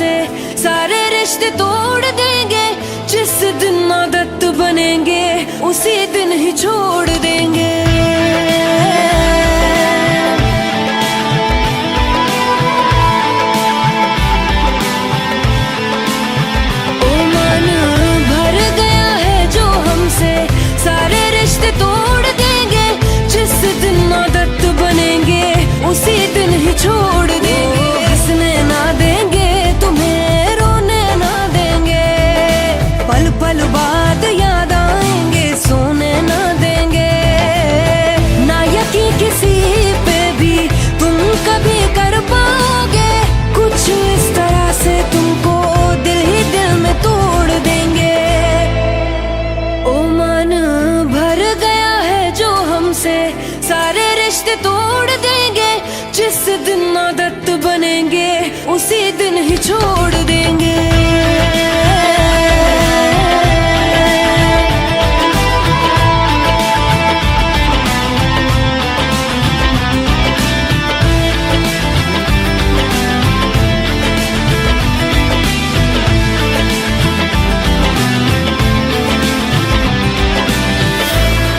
हमसे सारे रिश्ते तोड़ देंगे। जिस दिन आदत बनेंगे उसी दिन ही छोड़ देंगे। ओ मन भर गया है जो हमसे सारे रिश्ते तोड़ देंगे। जिस दिन आदत बनेंगे उसी दिन ही छोड़ देंगे। हंसने ना देंगे तुम्हें, रोने ना देंगे, पल पल बाद याद आएंगे, सोने ना देंगे। ना यकीन किसी पे भी तुम कभी कर पाओगे। कुछ इस तरह से तुमको दिल ही दिल में तोड़ देंगे। ओ मन भर गया है जो हमसे सारे रिश्ते तोड़ देंगे। जिस दिन आदत बनेंगे उसी दिन ही छोड़ देंगे।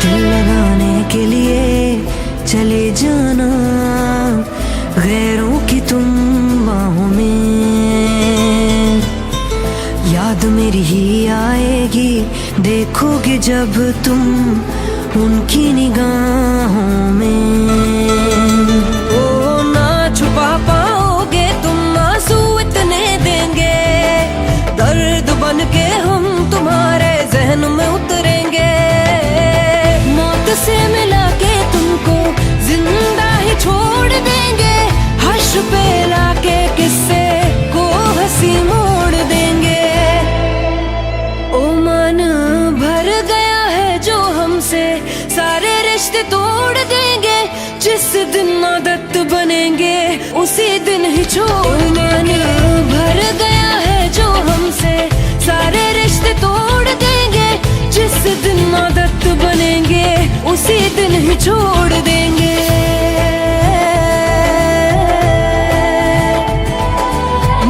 दिल लगाने के लिए चले जाना गैरों की तुम बाहों में। याद मेरी ही आएगी देखोगे जब तुम उनकी निगाहों में। ओ ना छुपा पाओगे तुम आंसू इतने देंगे। दर्द बन के हम तुम्हारे जहन में उतरेंगे। मौत से मिला के तुमको जिंदा ही छोड़ देंगे। हर्ष पे लाके किस्से को हंसी मोड़ देंगे। ओ मन भर गया है जो हमसे सारे रिश्ते तोड़ देंगे। जिस दिन आदत बनेंगे उसी दिन ही छोड़ देंगे। भर गया है जो हमसे सारे रिश्ते तोड़ देंगे। जिस दिन आदत बनेंगे उसी दिन ही छोड़ देंगे।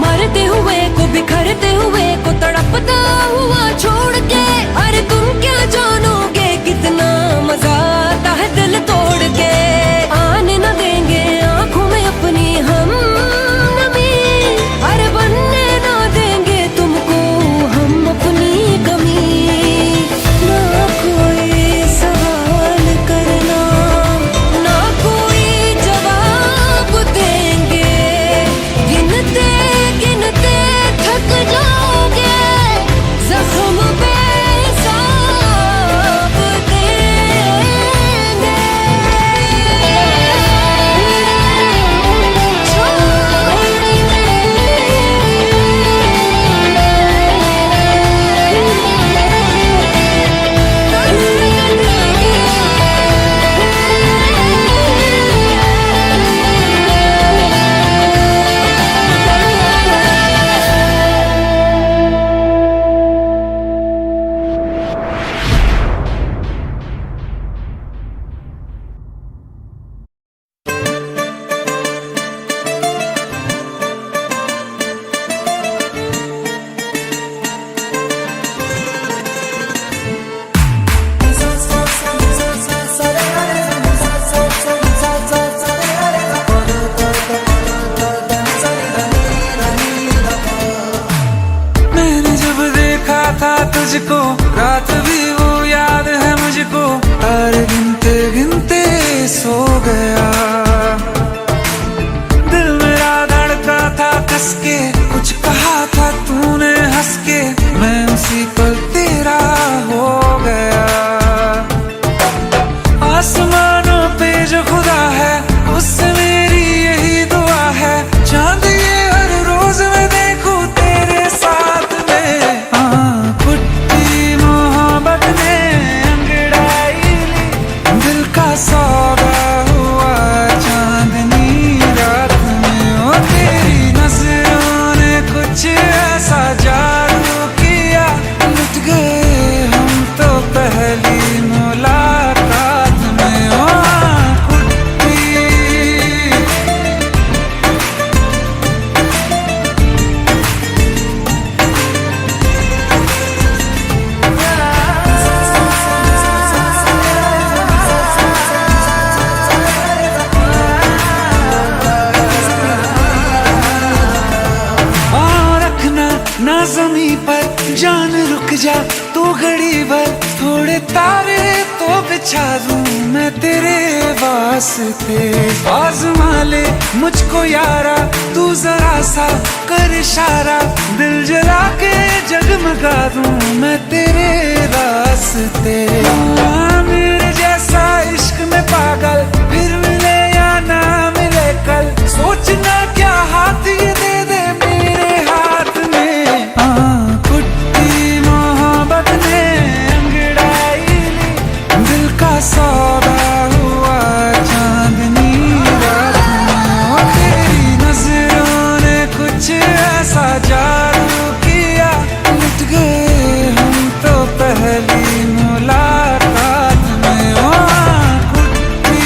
मरते हुए को बिखरते हुए को तड़पता हुआ छोड़ के। अरे तुम क्या जानोगे कितना मजा आता है दिल तोड़ के। आने न देंगे आंखों में अपनी हम नमी। अरे बनने ना देंगे तुमको हम अपनी कमी। ना कोई सवाल करना ना कोई जवाब देंगे। गिनते गिनते थक जाओगे जख्म पे हिसाब देंगे। मैंने जब देखा था तुझको रात भी वो याद है मुझको। तारे गिनते गिनते सो गया। दिल मेरा धड़का था कस के। कुछ कहा था तूने हंस के। मैं उसी पल तेरा हो गया। आसमानों पे जो खुदा है उससे मेरी यही दुआ है। चांद ये हर रोज मैं देखूं तेरे साथ में। पुट्टी मोहब्बत ने अंगड़ाई ली। दिल का सौदा हुआ चांदनी रात में। ओ तेरी नजरों ने कुछ ऐसा जादू किया। लुट गए हम तो पहली मुलाकात में। जमी पर जान रुक जा तू घड़ी भर, थोड़े तारे तो बिछा दूं मैं तेरे वास्ते। आज़मा ले मुझको यारा तू जरा सा कर इशारा, दिल जला के जगमगा दूं मैं तेरे रास्ते। मेरे जैसा इश्क में पागल फिर मिले या ना मिले कल, सोचना क्या हाथ ये दे दे मेरे हाथ में। कुट्टी मोहब्बत ने अंगड़ाई ली, दिल का सौदा हुआ चांदनी रात में। तेरी नजरों ने कुछ ऐसा जादू किया, लुट गए हम तो पहली मुलाकात में। कुट्टी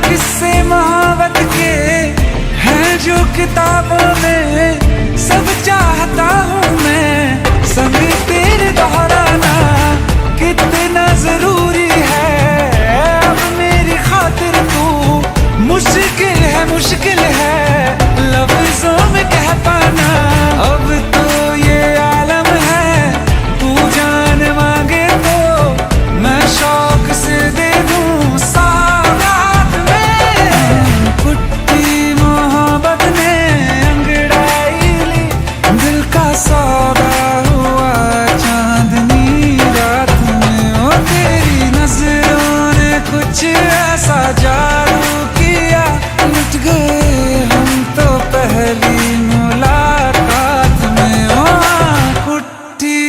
किस्से मोहब्बत के हैं जो किताबों में, सब चाहता हूँ मैं संग तेरे दोहराना कितना जरूरी है। अब मेरी खातिर तू मुश्किल है लफ्जों में कह पाना। अब तो ये आलम है तू जान मांगे तो मैं शौक से दे दूं सौगात में। कुट्टी मोहब्बत ने अंगड़ाई ली, दिल का सौदा हुआ चांदनी रात में। ओ तेरी नजरों ने कुछ ऐसा जादू किया, लुट गए हम तो पहली मुलाकात में। ओ कुट्टी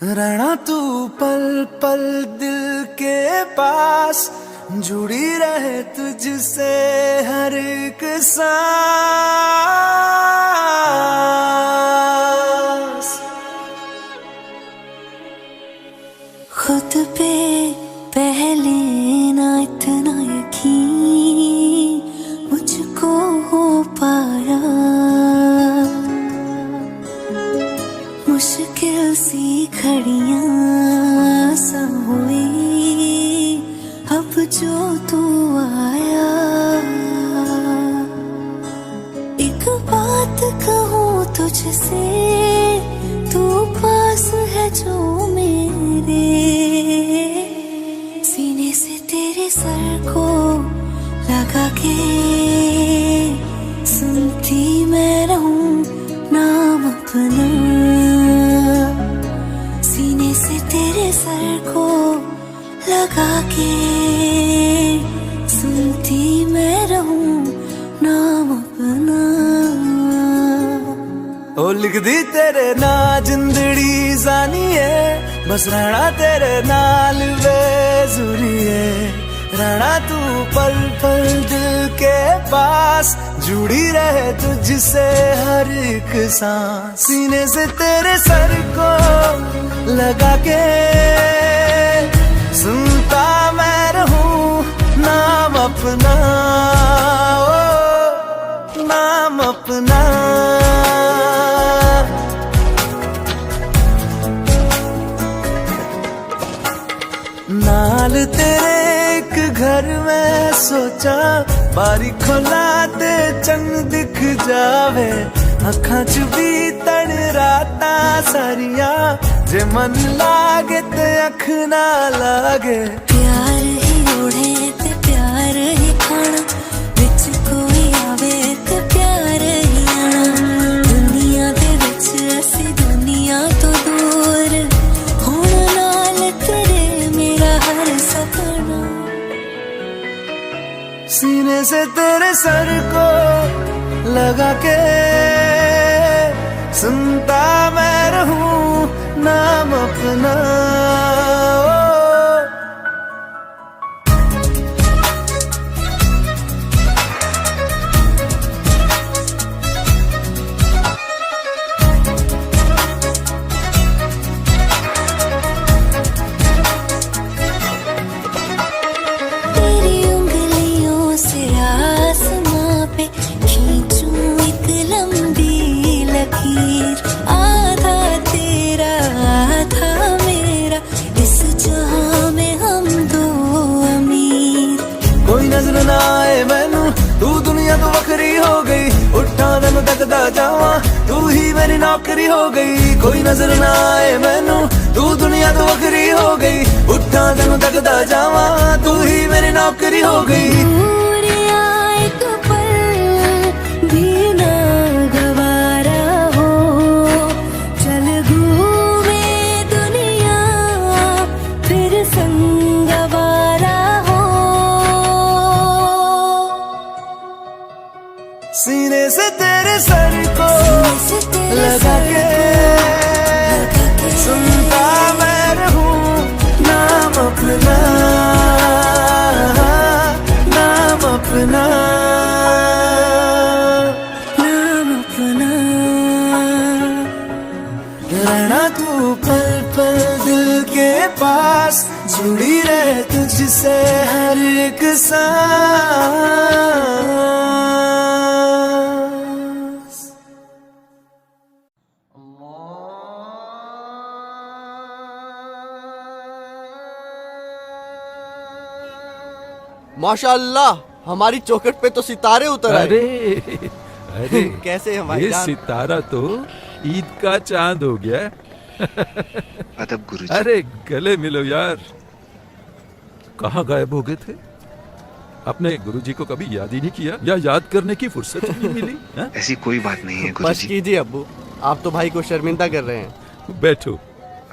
रहना तू पल पल दिल के पास, जुड़ी रहे तुझसे हर एक सांस। खुद पे पहले ना इतना यकीन मुझको हो पाया, मुश्किल सी घड़ियां सा हुई अब जो तू आया। एक बात कहूँ तुझसे, तू पास है जो मेरे, सीने से तेरे सर को लगा के सुनती मैं रहूं नाम अपना। सीने से तेरे सर को लगा के सुनती मैं रहूं नाम अपना। ओ लिख दी तेरे ना जिंदड़ी जानी है, बस रहना तेरे नाल बेजुरी है। रहना तू पल पल दिल के पास, जुड़ी रहे तुझसे हर एक सांस। सीने से तेरे सर को लगा के सुनता मैं रहूं नाम अपना, ओ नाम अपना। नाल तेरे एक घर में सोचा, बारी खोला ते चंग दिख जावे। अखां च भी तन राता सारिया, जे मन लागे ते अख ना लागे। प्यार ही ओढ़े ते प्यार ही खाना, विच कोई आवे ते प्यार ही आना। दुनिया दे विच असी दुनिया तो दूर, होना नाल तेरे मेरा हर सपना। सीने से तेरे सर को लगा के सुनता मैं रहूं नाम अपना। तकदा जावा, तू ही मेरी नौकरी हो गई। कोई नजर ना आए मैनू, तू दुनिया तो वखरी हो गई। उठा तेनू तकदा जावा, तू ही मेरी नौकरी हो गई। सीने से तेरे सर को लगा के सुनता मैं रहूं नाम अपना, नाम अपना, नाम अपना। रहना तू पल पल दिल के पास, जुड़ी रहे तुझसे हर एक सांस। माशाअल्लाह, हमारी चौखट पे तो सितारे उतर आए। अरे अरे कैसे हमारी ये जान? सितारा तो ईद का चांद हो गया। अदब गुरुजी। अरे गले मिलो यार, कहाँ गायब हो गए थे? अपने गुरुजी को कभी याद ही नहीं किया, या याद करने की फुर्सत ही नहीं मिली? हाँ? ऐसी कोई बात नहीं है बस गुरुजी। कीजिए अब्बू, आप तो भाई को शर्मिंदा कर रहे हैं। बैठो।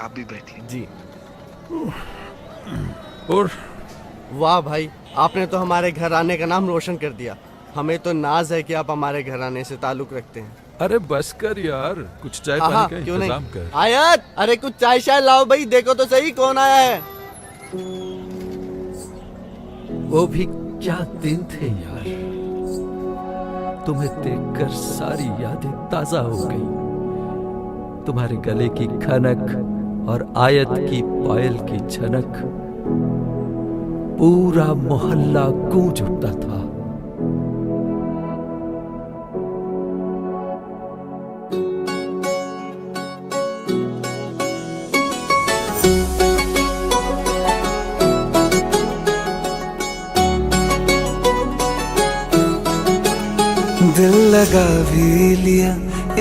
आप भी बैठिए। जी। और वाह भाई, आपने तो हमारे घर आने का नाम रोशन कर दिया। हमें तो नाज है कि आप हमारे घर आने से ताल्लुक रखते हैं। अरे बस कर यार, कुछ चाय हाँ पानी का क्यों इंतजाम नहीं। कर। आयत, अरे कुछ चाय शाय लाओ भाई, देखो तो सही कौन आया है। वो भी क्या दिन थे यार, तुम्हें देखकर सारी यादें ताजा हो गई। तुम्हारे गले की खनक और आयत की पायल की झनक, पूरा मोहल्ला गूंज उठता था। दिल लगा भी लिया,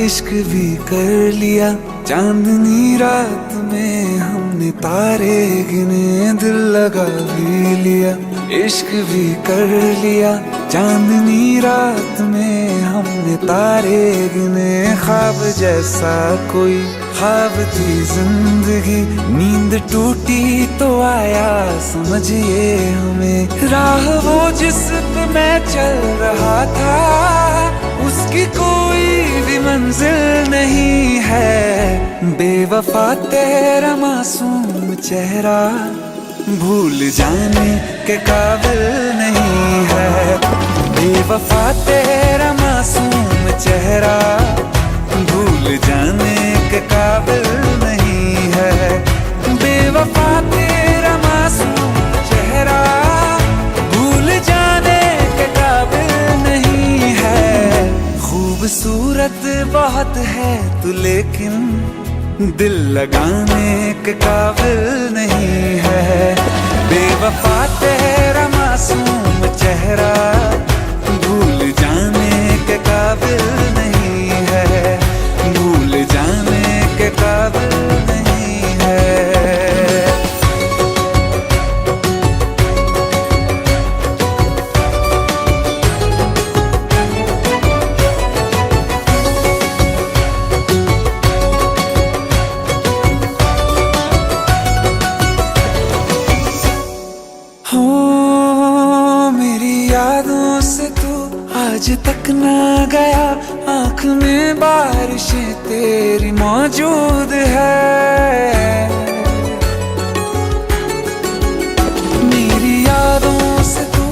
इश्क भी कर लिया, चांदनी रात में हमने तारे गिने। दिल लगा भी लिया, इश्क भी कर लिया, चांदनी रात में हमने तारे गिने। ख्वाब जैसा कोई ख्वाब थी जिंदगी, नींद टूटी तो आया समझिए हमें। राह वो जिस पे मैं चल रहा था, उसकी कोई भी मंजिल नहीं है। बेवफा तेरा मासूम चेहरा भूल जाने के काबिल नहीं है। बेवफा तेरा मासूम चेहरा भूल जाने के काबिल नहीं है। बेवफा तेरा मासूम चेहरा भूल जाने के काबिल नहीं है। खूबसूरत बहुत है तू, लेकिन दिल लगाने के काबिल नहीं है। बेवफा तेरा मासूम चेहरा भूल जाने के काबिल नहीं है। भूल जाने के काबिल नहीं है। आज तक ना गया, आँख में बारिशें तेरी मौजूद है। मेरी यादों से तू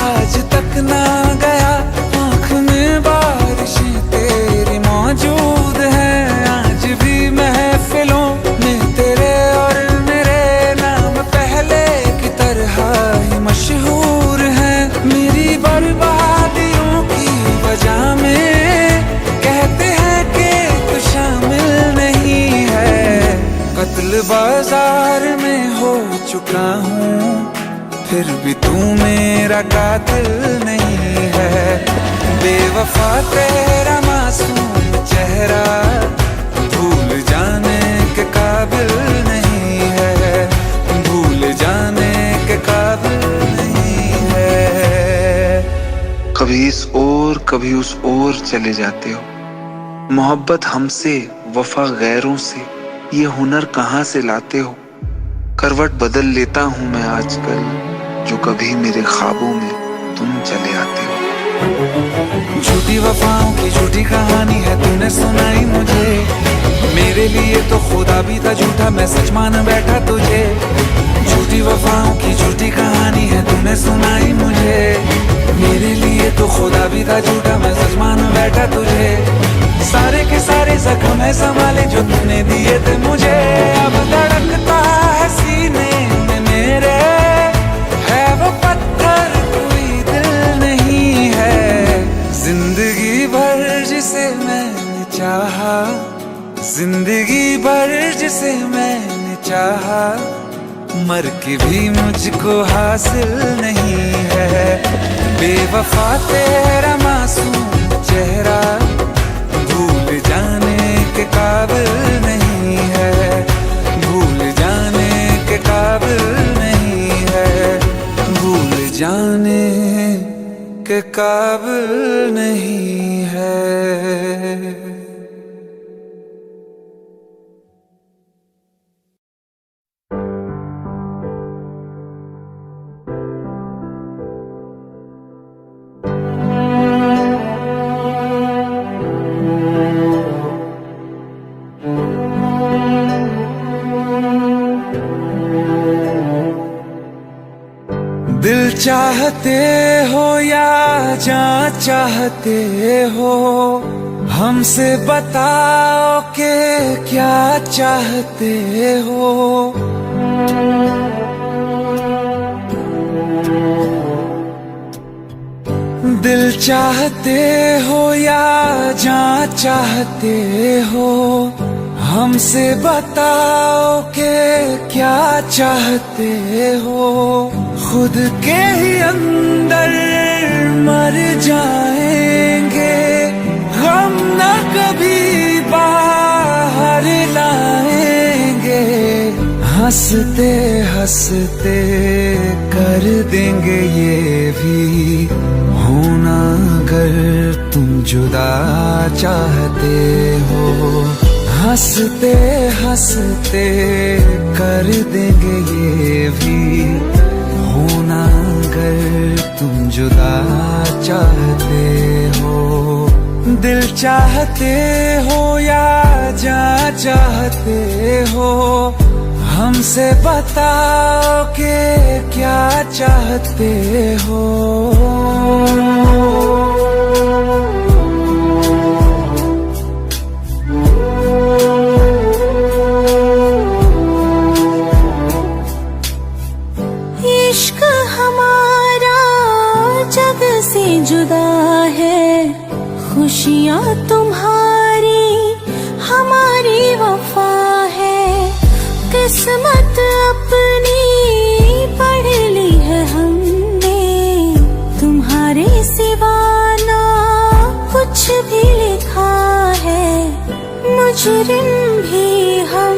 आज तक ना गया, आँख में बारिशें तेरी मौजूद है। आज भी महफिलों में तेरे और मेरे नाम पहले की तरह ही मशहूर है। मेरी बर्बादियों की वजह में कहते हैं कि तू शामिल नहीं है। कत्ल बाजार में हो चुका हूँ, फिर भी तू मेरा कातिल नहीं है। बेवफा तेरा मासूम कभी उस ओर चले जाते हो। मोहब्बत हमसे, वफा गैरों से, ये हुनर कहाँ से लाते हो। करवट बदल लेता हूँ मैं आजकल, जो कभी मेरे ख्वाबों में तुम चले आते हो। झूठी वफाओं की झूठी कहानी है तूने सुनाई मुझे, मेरे लिए तो खुदा भी था झूठा, मैं सच मान बैठा तुझे। झूठी वफाओं की झूठी कहानी है तूने सुनाई मुझे, मेरे लिए तो खुदा भी था झूठा, मैं सच मान बैठा तुझे। सारे के सारे जख्म है संभाले जो तूने दिए थे मुझे, अब धड़कता है सीने में मेरे, है वो पत्थर कोई दिल नहीं है। जिंदगी भर जिसे मैंने चाहा, जिंदगी भर जिसे मैंने चाहा, मर के भी मुझको हासिल नहीं है। बेवफा तेरा मासूम चेहरा भूल जाने के काबिल नहीं है, भूल जाने के काबिल नहीं है, भूल जाने के काबिल नहीं है। दिल चाहते हो या जान चाहते हो, हमसे बताओ कि क्या चाहते हो। दिल चाहते हो या जान चाहते हो, हमसे बताओ कि क्या चाहते हो। खुद के ही अंदर मर जाएंगे, हम न कभी बाहर लाएंगे। हंसते हंसते कर देंगे ये भी, होना अगर तुम जुदा चाहते हो। हंसते हंसते कर देंगे ये भी, होना अगर तुम जुदा चाहते हो। दिल चाहते हो या जान चाहते हो, हमसे बताओ कि क्या चाहते हो। जुदा है खुशियाँ तुम्हारी, हमारी वफा है। किस्मत अपनी पढ़ ली है हमने, तुम्हारे सिवा ना कुछ भी लिखा है। मुजरिम भी हम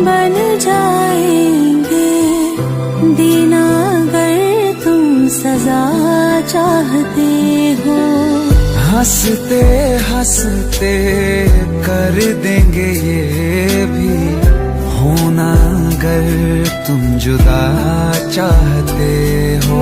बन जाएंगे, देना अगर तुम सजा चाहते हो। हंसते हंसते कर देंगे ये भी, होना अगर तुम जुदा चाहते हो।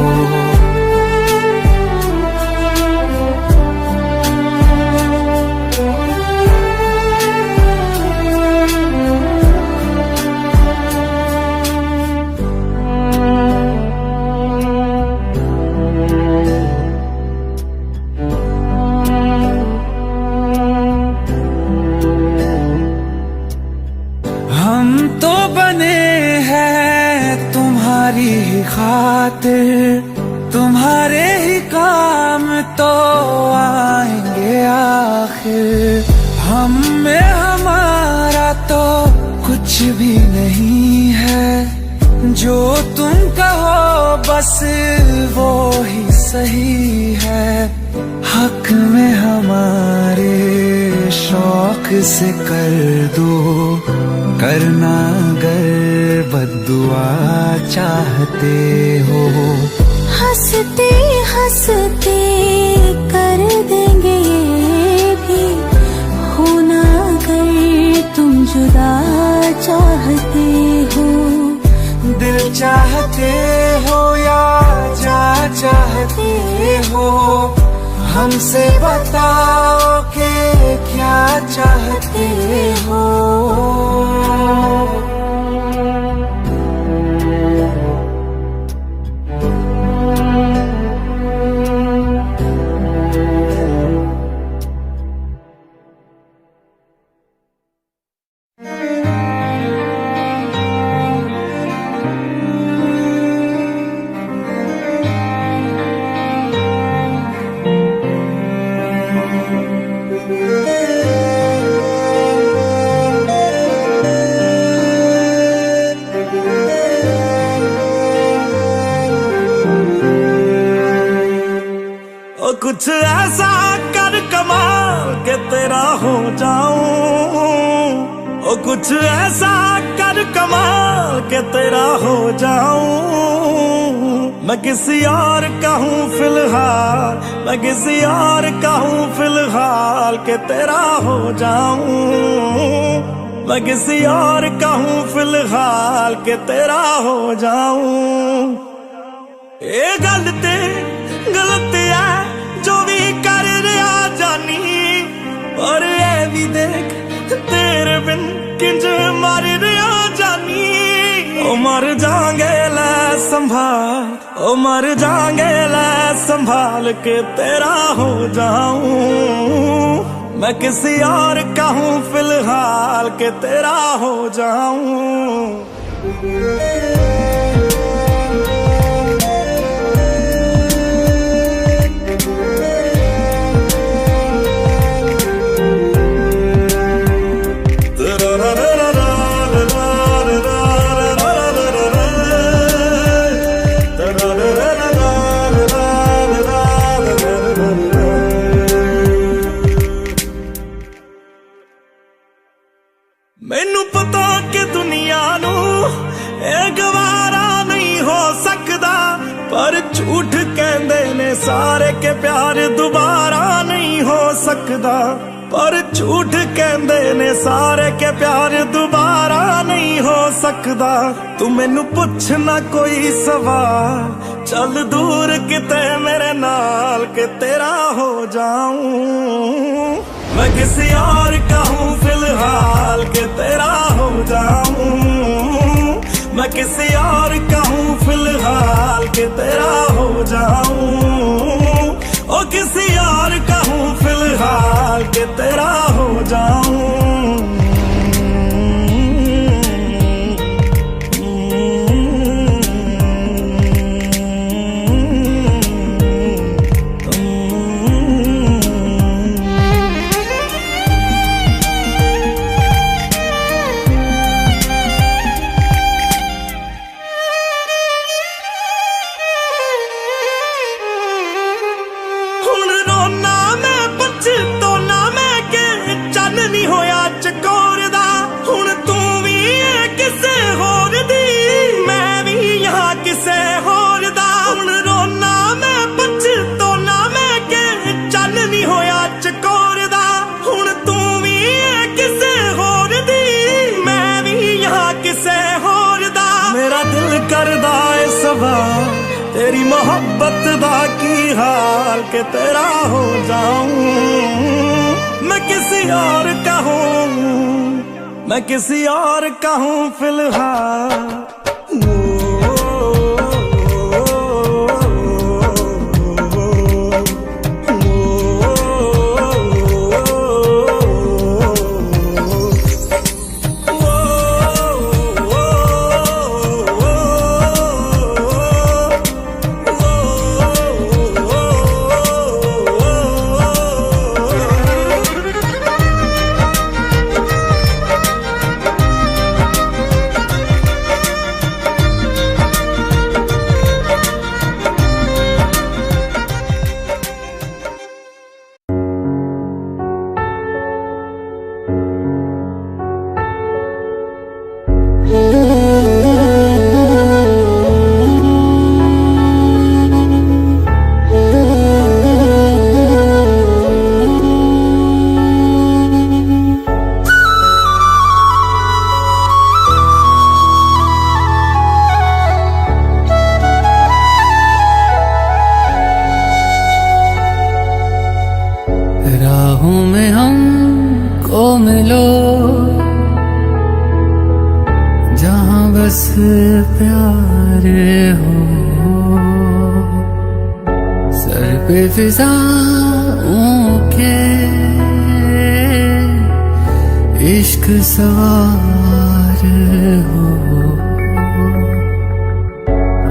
खातिर तुम्हारे ही काम तो आएंगे आखिर। हम में हमारा तो कुछ भी नहीं है, जो तुम कहो बस वो ही सही है। हक में हमारे शौक से कर दो, करना अगर बद्दुआ चाहते हो। हंसते हंसते कर देंगे ये भी, होना अगर तुम जुदा चाहते हो। दिल चाहते हो या जा चाहते हो, हमसे बताओ कि क्या चाहते हो। कुछ ऐसा कर कमाल के तेरा हो जाऊं, ओ कुछ ऐसा कर कमाल के तेरा हो जाऊं। मैं किसी और का हूँ फिलहाल, मैं किसी और का हूँ फिलहाल के तेरा हो जाऊं। मैं किसी और का हूँ फिलहाल के तेरा हो जाऊं। ये गलती गलती है जो भी कर रहा जानी, और ये भी देख तेरे बिन किंज मर रहा जानी। ओ मर जाएंगे लै संभाल, ओ मर जाएंगे लै संभाल के तेरा हो जाऊं। मैं किसी और का हूँ फिलहाल के तेरा हो जाऊं। मैनू पता कि दुनिया नू ये गवारा नहीं हो सकदा, पर झूठ कहंदे ने सारे के प्यार दोबारा नहीं हो सकदा। पर झूठ कहंदे ने सारे के प्यार दोबारा नहीं हो सकदा। तू मैनू पुछ ना कोई सवाल, चल दूर किते मेरे नाल के तेरा हो जाऊं। मैं किसी और का हूँ फिलहाल के तेरा हो जाऊं। मैं किसी और का हूँ फिलहाल के तेरा हो जाऊं। ओ किसी और का हूँ फिलहाल के तेरा हो जाऊं। तेरी मोहब्बत दा की हाल के तेरा हो जाऊं। मैं किसी और का हूँ, मैं किसी और का हूँ फिलहाल। को मिलो जहां बस प्यार हो, सर पे फिजाओं के इश्क सवार हो,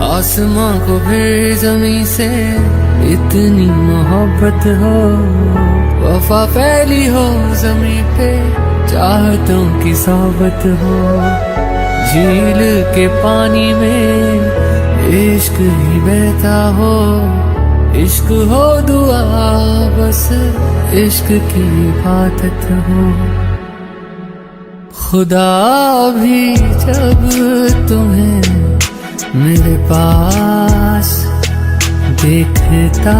आसमां को फिर जमीन से इतनी मोहब्बत हो, वफा फैली हो जमीन पे चाहतों की सोबत हो, झील के पानी में इश्क ही बहता हो, इश्क हो दुआ बस इश्क की इबादत हो। खुदा भी जब तुम्हें मेरे पास देखता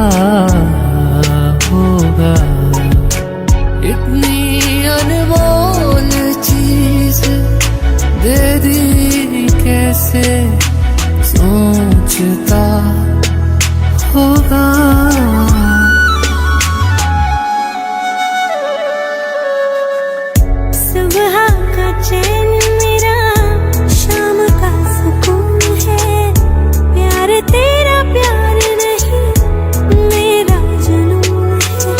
होगा, इतनी अनमोल चीज दे दी कैसे सोचता होगा। सुबह का चैन मेरा शाम का सुकून है, प्यार तेरा प्यार नहीं मेरा जुनून है,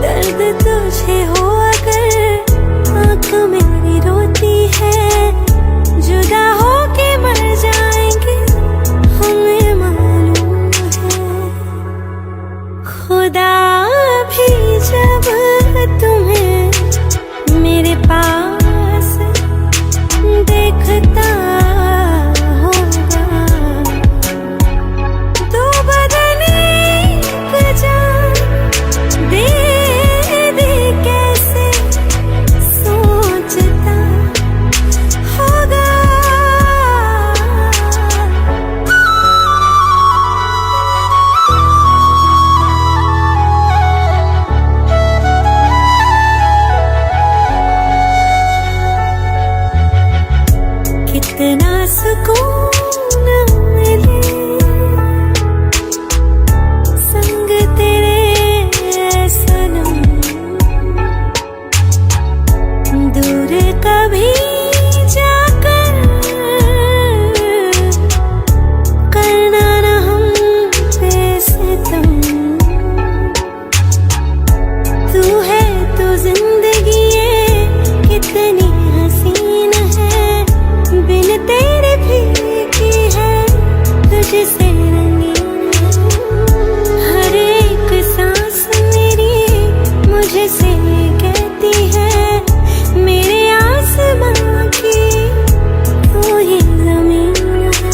दर्द तुझे हो अगर आँख मेरी रोती है, जुदा होके मर जाएंगे हमें मालूम है। खुदा भी जब तुम्हें मेरे पास देखता होगा, तो बदन एक जान दे दे कैसे सोचता होगा। कितना सुकून मिले संग तेरे सनम, दूर कभी जाकर करना न हम पे सितम, तू है तो जिंदगी ये कितनी हसीन है, बिन तेरे फीकी है तुझसे रंगीन है, हर एक सांस मेरी मुझसे कहती है मेरे आसमां की तू ही जमीन है।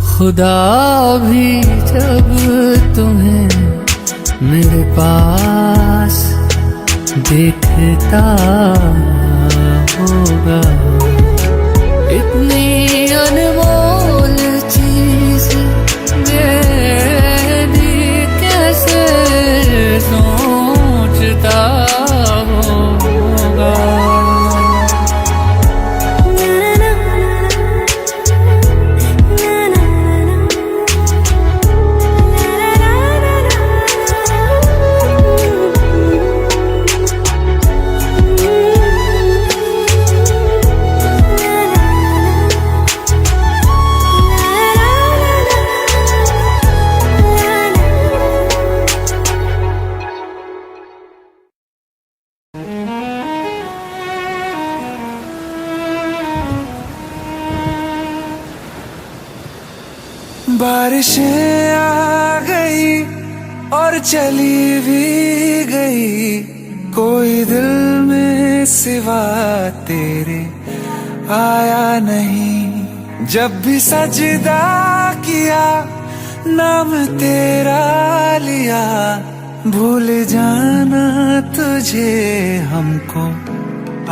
खुदा भी जब तुम्हें मेरे पास देखता होगा, इतनी अनमोल चीज दे दी कैसे सोचता होगा। बारिशें आ गई और चली भी गई, कोई दिल में सिवा तेरे आया नहीं। जब भी सजदा किया नाम तेरा लिया, भूल जाना तुझे हमको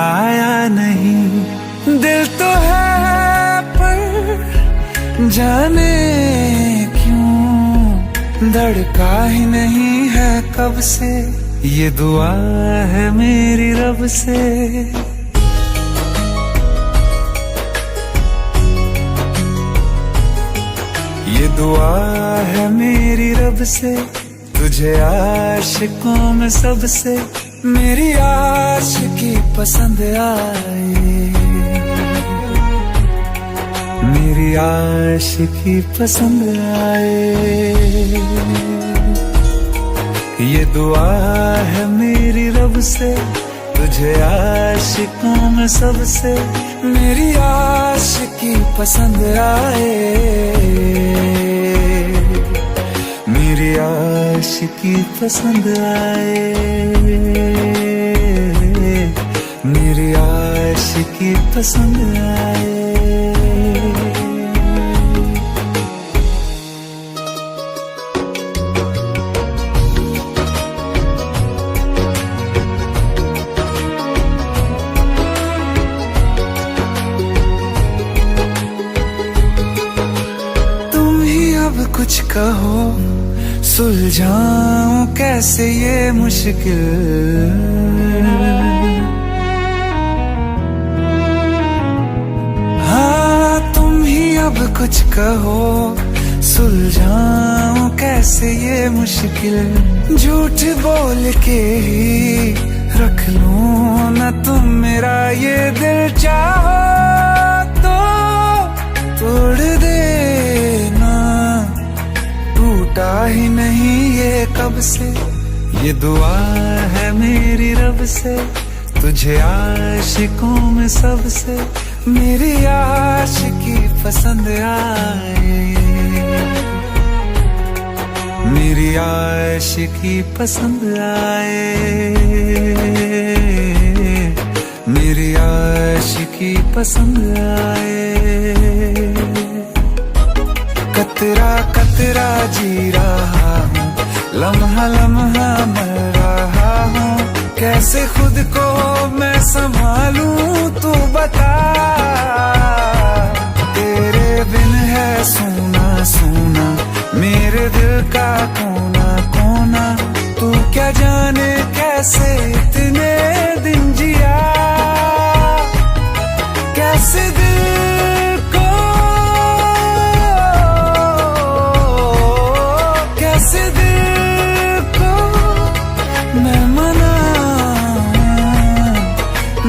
आया नहीं। दिल तो है पर जाने क्यों धड़का ही नहीं है कब से, ये दुआ है मेरी रब से। ये दुआ है मेरी रब से, तुझे आशिकों में सबसे मेरी आशिकी पसंद आए, मेरी आशिकी पसंद आए। ये दुआ है मेरी रब से, तुझे आशिकों में सबसे मेरी आशिकी पसंद आए, मेरी आशिकी पसंद आए, मेरी आशिकी पसंद आए। कुछ कहो सुलझाऊं कैसे ये मुश्किल, हाँ तुम ही अब कुछ कहो सुलझाऊं कैसे ये मुश्किल। झूठ बोल के ही रख लूं ना तुम मेरा ये दिल, चाहो तो तोड़ देना, टूटा ही नहीं ये कब से। ये दुआ है मेरी रब से, तुझे आशिकों में सबसे मेरी आशिकी पसंद आए, मेरी आशिकी पसंद आए, मेरी आशिकी पसंद आए। कतरा कतरा जी रहा हूँ, लम्हा लम्हा मर रहा हूँ, कैसे खुद को मैं संभालूं तू बता। तेरे बिन है सूना सूना मेरे दिल का कोना कोना, तू क्या जाने कैसे इतने दिन जिया, कैसे दिल को कैसे दिल को मैं मनाऊं,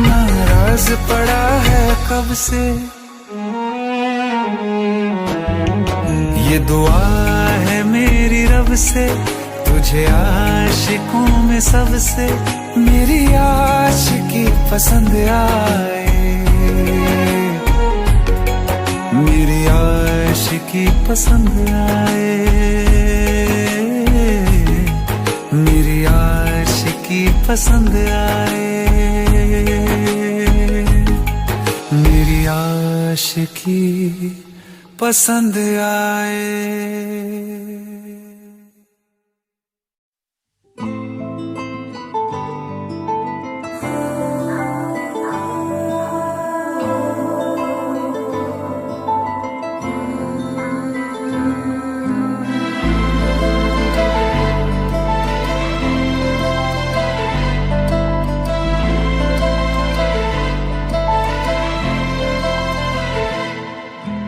नाराज पड़ा है कब से। ये दुआ है मेरी रब से, तुझे आशिकों में सबसे मेरी आशिकी पसंद आए, मेरी आशिकी पसंद आए, मेरी आशिकी पसंद आए, मेरी आशिकी पसंद आए।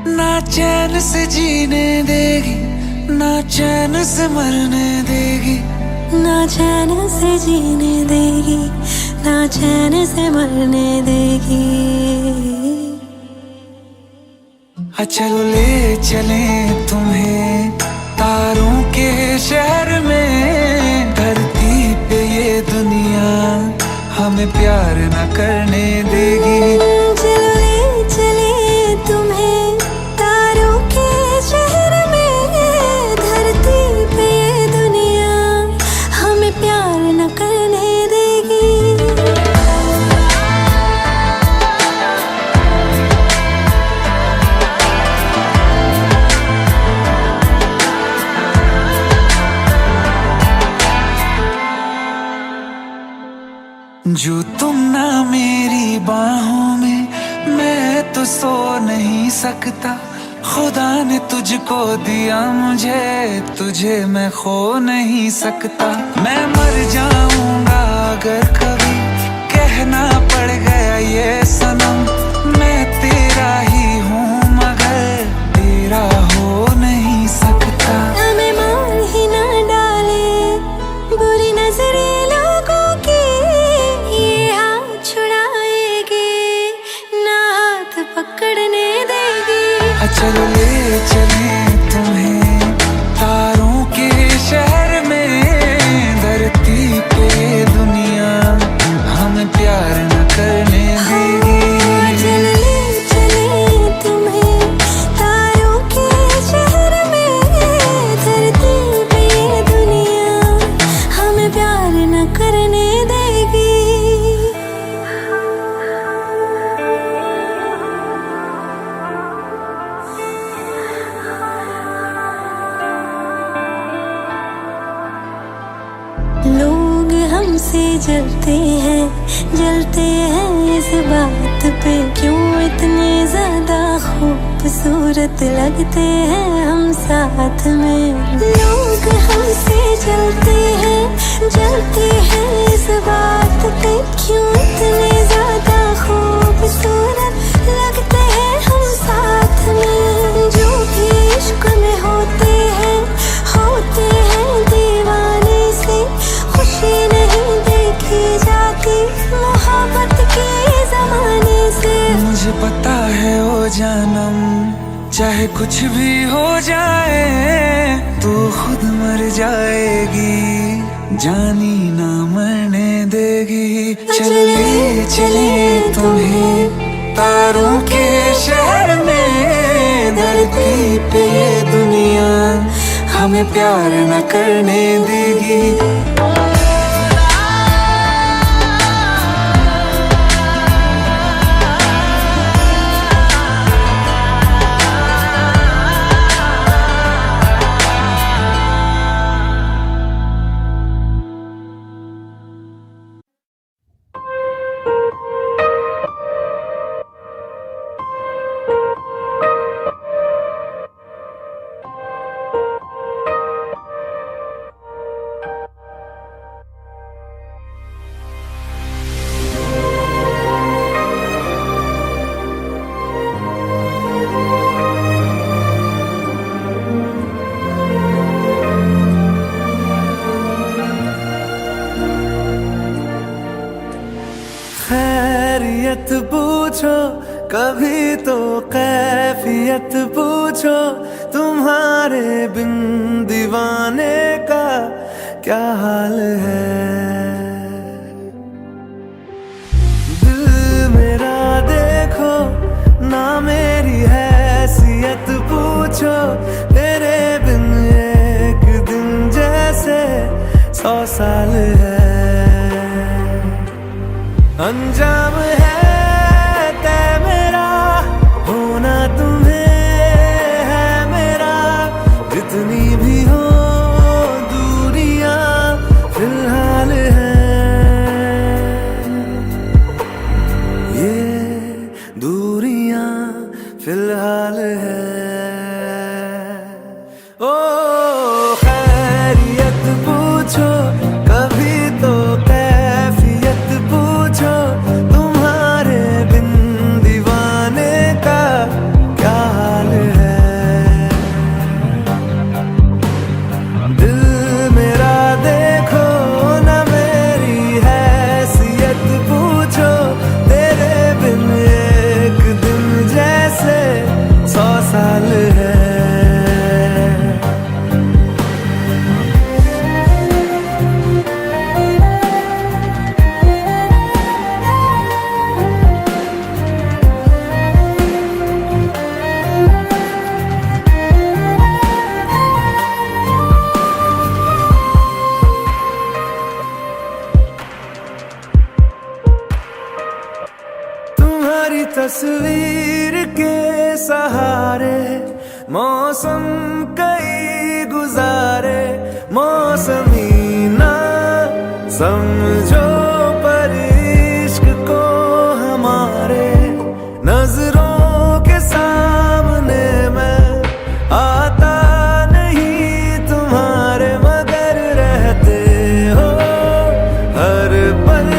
ना चैन से जीने देगी, ना चैन से मरने देगी, ना चैन से जीने देगी, ना चैन से मरने देगी। चलो ले चले तुम्हें तारों के शहर में, धरती पे ये दुनिया हमें प्यार न करने देगी। चलो ले चले तुम्हें तारों के शहर में, धरती पे ये दुनिया हमें प्यार न करने देगी। जो तुम ना मेरी बाहों में, मैं तो सो नहीं सकता। खुदा ने तुझको दिया मुझे, तुझे मैं खो नहीं सकता। मैं मर जाऊंगा अगर कभी कहना पड़ गया ये सनम, मैं तेरा ही हूँ मगर तेरा हो नहीं सकता। हमें मार ही ना डाले बुरी नजरें लोगों की, चलो ले चले तुम्हें तारों के शहर में, धरती पे दुनिया हमें प्यार न करने देगी। चल ले चले तुम्हें तारों के शहर में, धरती पे दुनिया हमें प्यार न करने देगी। लोग हमसे जलते हैं इस बात पे, क्यों इतने ज्यादा खूबसूरत लगते हैं हम साथ में। लोग हमसे जलते हैं इस बात पे, क्यों इतने ज्यादा खूबसूरत लगते हैं हम साथ में। जो भी इश्क में होते हैं दीवाने से, खुशी नहीं देखी जाती मोहब्बत के जमाने से। मुझे पता है ओ जानम, चाहे कुछ भी हो जाए तू खुद मर जाएगी, जानी ना मरने देगी। चल ले चले तुम्हें तारों के शहर में, धरती पे दुनिया हमें प्यार न करने देगी। खैरियत पूछो कभी तो कैफियत पूछो, तुम्हारे बिन दीवाने का क्या हाल है। दिल मेरा देखो ना मेरी हैसियत पूछो, तेरे बिन एक दिन जैसे 100 साल है। अंजाम है तय मेरा, होना तुम्हें है मेरा, जितनी भी हो दूरियां फिलहाल है। ये दूरियां फिलहाल है। ओ खैरियत पूछो कभी तो कैफियत पूछो, तुम्हारे बिन दीवाने का क्या हाल है। दिल मेरा देखो ना मेरी हैसियत पूछो, तेरे बिन एक दिन जैसे 100 साल है। तुम्हारी तस्वीर के सहारे मौसम कई गुजारे, मौसमी ना समझो पर इश्क को हमारे, नजरों के सामने मैं आता नहीं तुम्हारे, मगर रहते हो हर पल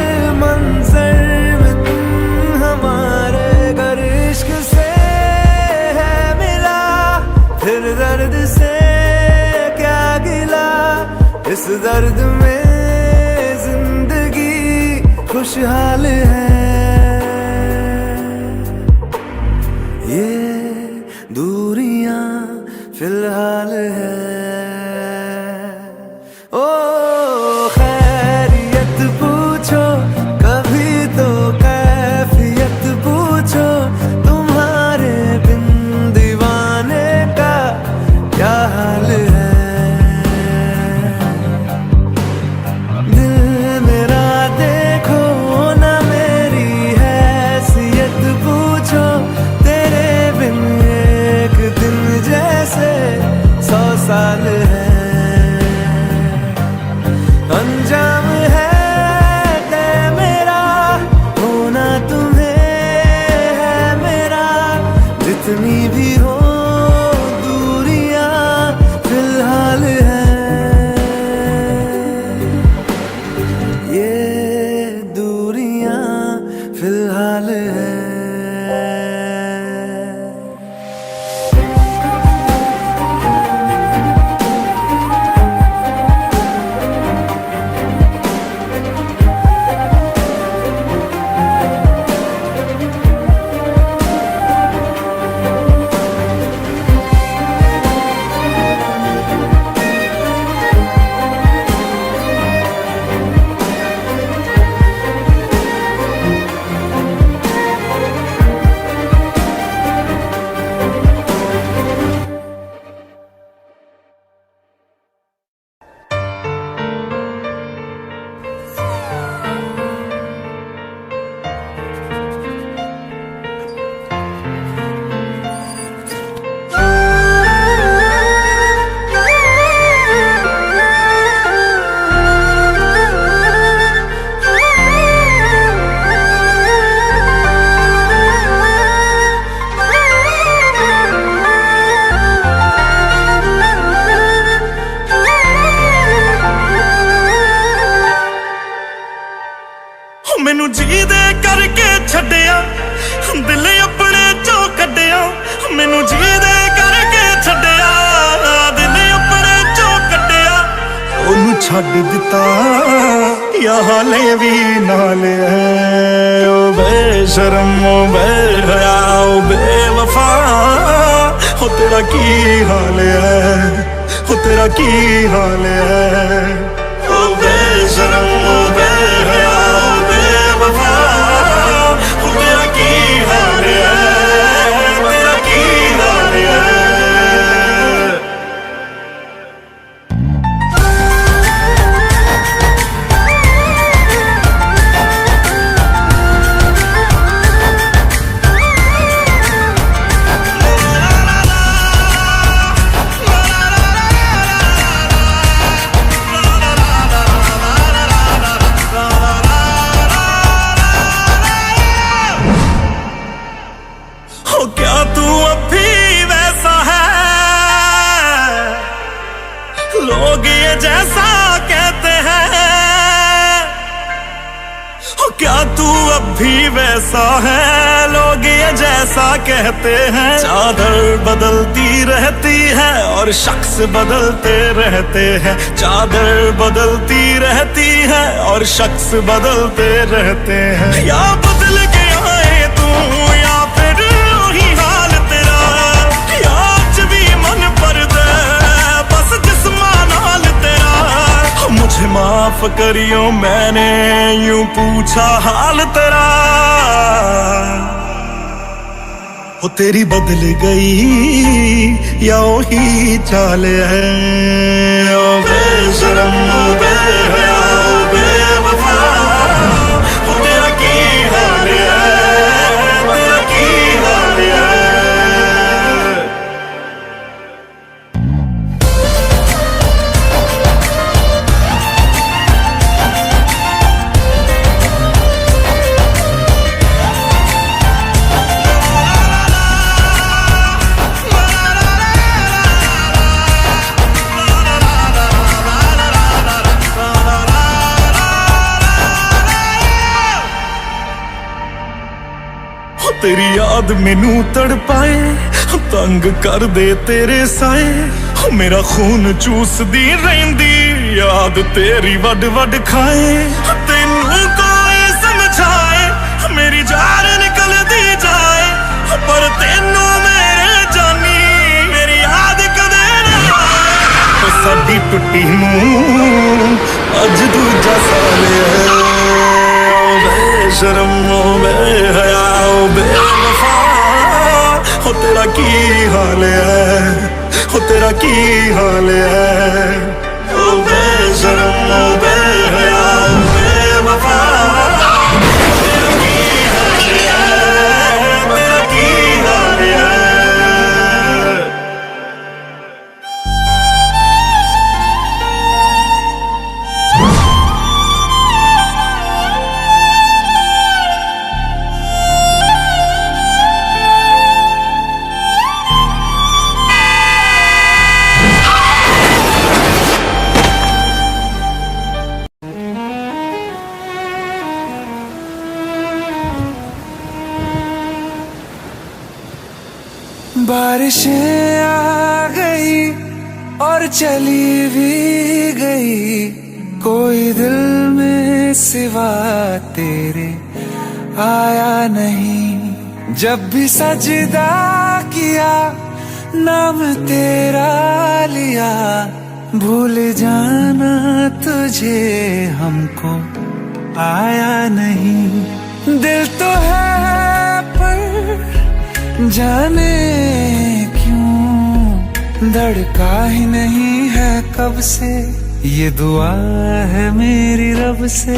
मंजर में तुम हमारे। गर इश्क से है मिला फिर दर्द से क्या गिला, इस दर्द में जिंदगी खुशहाल है। ये दूरी ਦੇ ਕਰਕੇ ਛੱਡਿਆ ਦਿਲ ਆਪਣੇ ਚੋਂ ਕੱਢਿਆ ਮੈਨੂੰ ਜੀ ਦੇ ਕਰਕੇ ਛੱਡਿਆ ਦਿਲ ਆਪਣੇ ਚੋਂ ਕੱਢਿਆ ਉਹਨੂੰ ਛੱਡ ਦਿੱਤਾ ਯਾ ਹਾਲੇ ਵੀ ਨਾਲ ਹੈ ਓ ਬੇਸ਼ਰਮ ਓ ਬੇਹਯਾ ਓ ਬੇਵਫਾ ਹੋ ਤੇਰਾ ਕੀ ਹਾਲ ਹੈ ਹੋ ਤੇਰਾ ਕੀ ਹਾਲ ਹੈ ਓ ਬੇਸ਼ਰਮ ਓ ਬੇਹਯਾ ਓ ਬੇਵਫਾ ਹੋ ਤੇਰਾ ਕੀ ਹਾਲ ਹੈ ਤੇਰਾ ਕੀ ਹਾਲ ਹੈ क्या तू अब भी वैसा है लोग ये जैसा कहते हैं क्या तू अब भी वैसा है लोग ये जैसा कहते हैं चादर बदलती रहती है और शख्स बदलते रहते हैं चादर बदलती रहती है और शख्स बदलते रहते हैं या बदल के आए तू या फिर वही हाल तेरा या आज भी मन पर दे बस जिस्मा नाल तेरा मुझे माफ करियो मैंने यूं पूछा हाल तेरा हो तेरी बदल गई या वही चाल है ओ बेशरम ओ बेहया ओ बेवफा हो तेरा की हाल है तेरा की हाल है तेरी याद मैनू तड़पाए तंग कर दे तेरे साए मेरा खून चूसदी रहिंदी याद तेरी वड वड खाए तेनू कोई समझाए मेरी जान निकल दी जाए पर तेनू मेरे जानी मेरी याद कदे ना आए साडी टुट्टी नूं अज दूजा साल है बेशरम ओ बेहया ओ बेवफा हो तेरा की हाल है हो तेरा की हाल है ओ बेशरम ओ बेहया ओ बेवफा तेरा की हाल है तेरा की हाल है बारिशें आ गई और चली भी गई कोई दिल में सिवा तेरे आया नहीं जब भी सजदा किया नाम तेरा लिया भूल जाना तुझे हमको आया नहीं दिल तो है पर जाने क्यों धड़का ही नहीं है कब से ये दुआ है मेरी रब से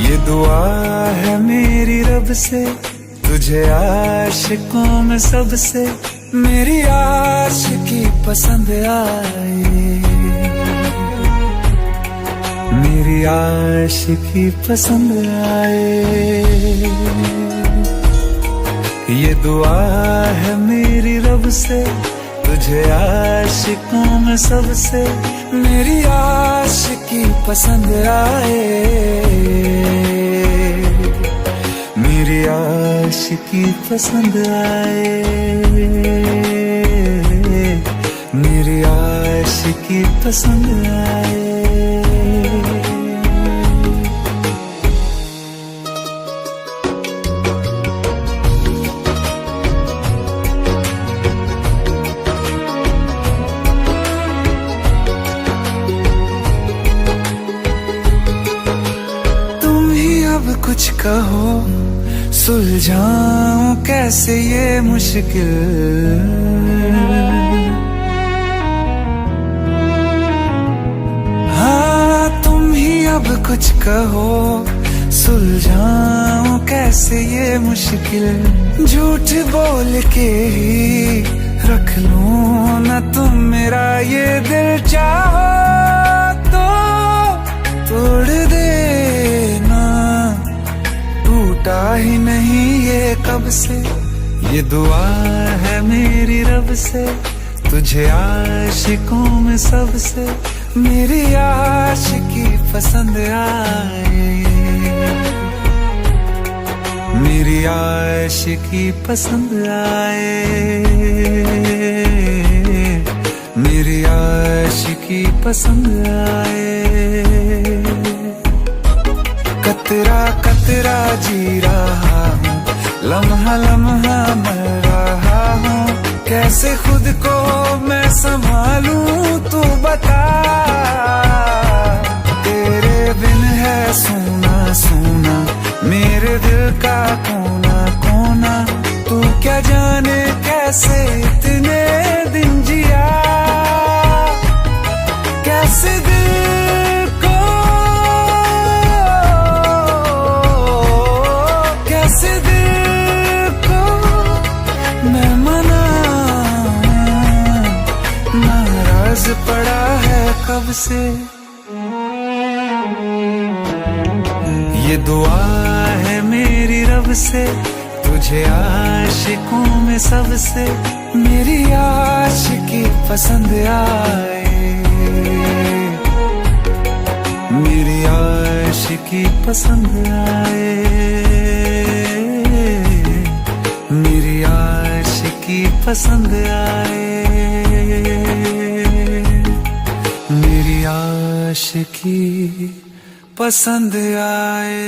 ये दुआ है मेरी रब से तुझे आशिकों में सबसे मेरी आशिकी पसंद आए मेरी आशिकी पसंद आए ये दुआ है मेरी रब से तुझे आशिकों में सबसे मेरी आशिकी पसंद आए, मेरी आशिकी पसंद आए, मेरी आशिकी पसंद आए। कुछ कहो सुलझाऊं कैसे ये मुश्किल, हाँ तुम ही अब कुछ कहो सुलझाऊं कैसे ये मुश्किल। झूठ बोल के ही रख लूं ना तुम मेरा ये दिल, चाहो तो तोड़ देना, टूटा ही नहीं ये कब से, ये दुआ है मेरी रब से। तुझे आशिकों में सबसे मेरी आशिकी पसंद आए, मेरी आशिकी पसंद आए, मेरी आशिकी पसंद आए। कतरा कतरा जी रहा हूँ, लम्हा लम्हा मर रहा हूँ, कैसे खुद को मैं संभालूं तू बता। तेरे बिन है सूना सूना मेरे दिल का कोना कोना, तू क्या जाने कैसे इतने दिन जिया, कैसे दिल को पड़ा है कब से। ये दुआ है मेरी रब से, तुझे आशिकों में सबसे मेरी आशिकी पसंद आए, मेरी आशिकी पसंद आए, मेरी आशिकी पसंद आए, मेरी आशिकी पसंद आए।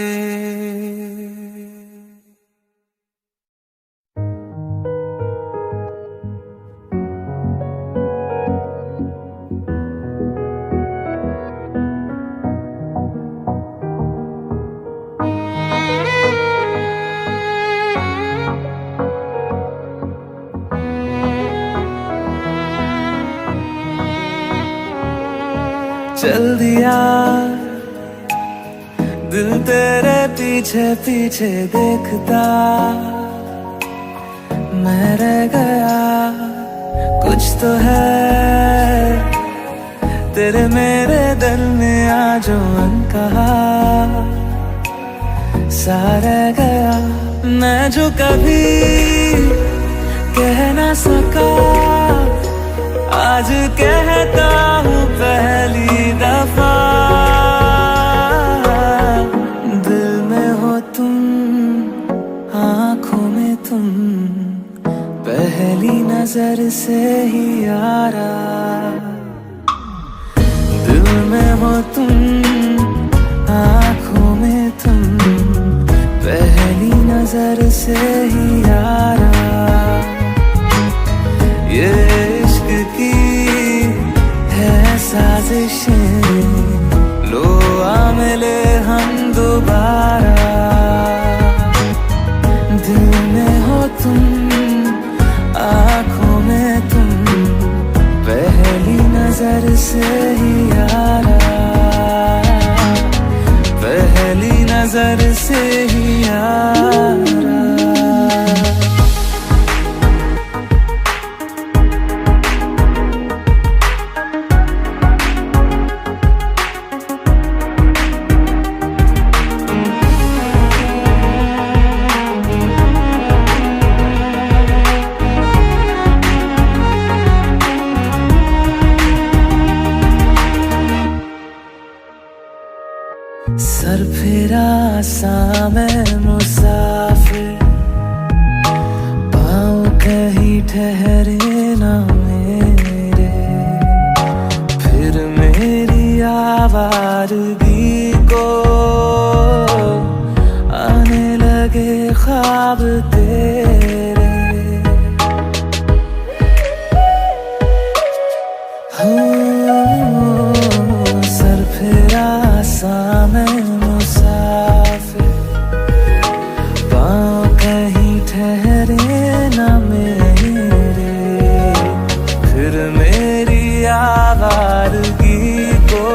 चल दिया दिल तेरे पीछे पीछे देखता, मैं रह गया कुछ तो है तेरे मेरे दिल में आज अनकहा सा रह गया। मैं जो कभी कह ना सका आज कहता हूँ पहली दफा, दिल में हो तुम आँखों में तुम पहली नजर से ही यारा, दिल में हो तुम आँखों में तुम पहली नजर से ही यारा। ये इश्क की है साजिशें, लो आ मिले हम दोबारा, दिल में हो तुम आँखों में तुम पहली नजर से ही यारा, पहली नजर से ही यारा। सर फेरा सा मैं मुसाफिर, पाँव कहीं ठहरे ना मेरे, फिर मेरी आवारगी को आने लगे ख्वाब तेरे। सर फेरा सा मैं मुसाफिर, पाँव कहीं ठहरे ना मेरे, फिर मेरी आवारगी को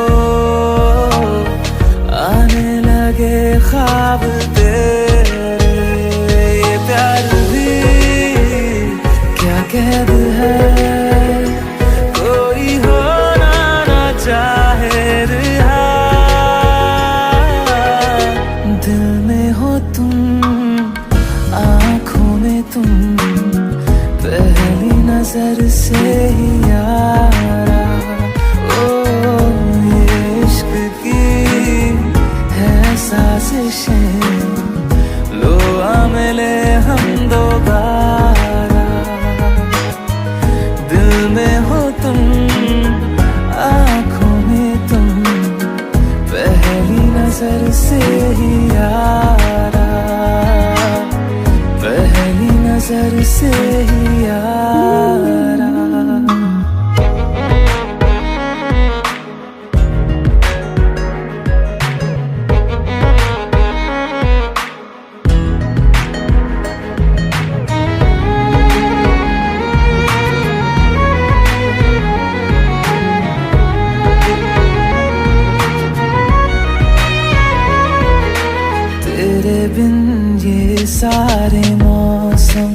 आने लगे ख्वाब तेरे। ये प्यार भी क्या कैद है, कोई होना ना चाहे रिहा, दिल में हो तुम, आँखों में तुम, पहली नजर से ही यारा। ओ ये इश्क की है साजिशें, लो आ मिले हम दोबारा। दिल में हो तुम, आँखों में तुम, पहली नजर से ही यारा, पहली नजर से ही यारा। तेरे बिन ये सारे मौसम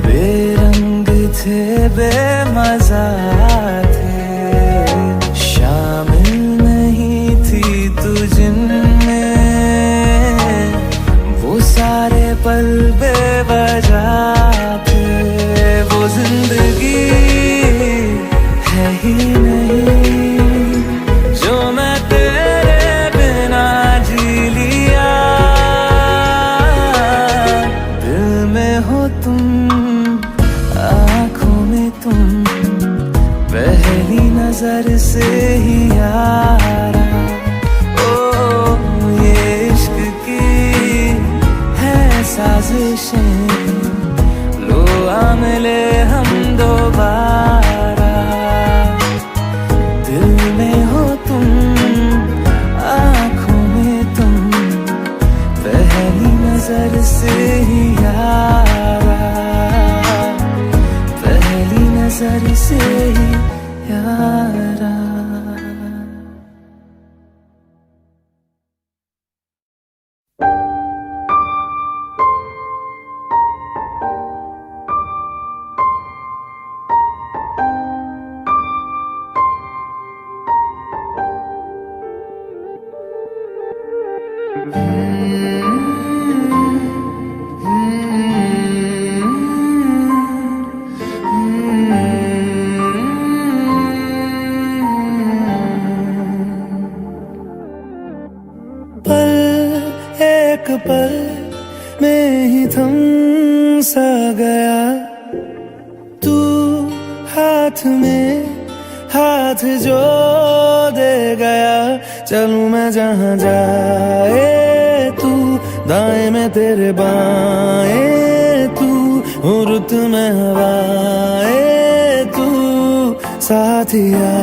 बेरंग थे, बेमजा थे, शामिल नहीं थी तू जिनमें, वो सारे पल बेवजह थे। वो जिंदगी है ही नहीं जो मैं तेरे बिना जी लिया। दिल में हो तुम, आँखों में तुम, पहली नजर से ही यारा। ओ ये इश्क की है साजिशें, लो आ मिले हम दोबारा। दिल में हो तुम, आँखों में तुम, पहली नजर से ही यारा, पहली नजर से ही यारा। एक पल में ही थम सा गया, तू हाथ में हाथ जो दे गया। चलूं मैं जहाँ जाए तू, दाएं में तेरे बाएं तू, रुत में हवाएं तू साथिया।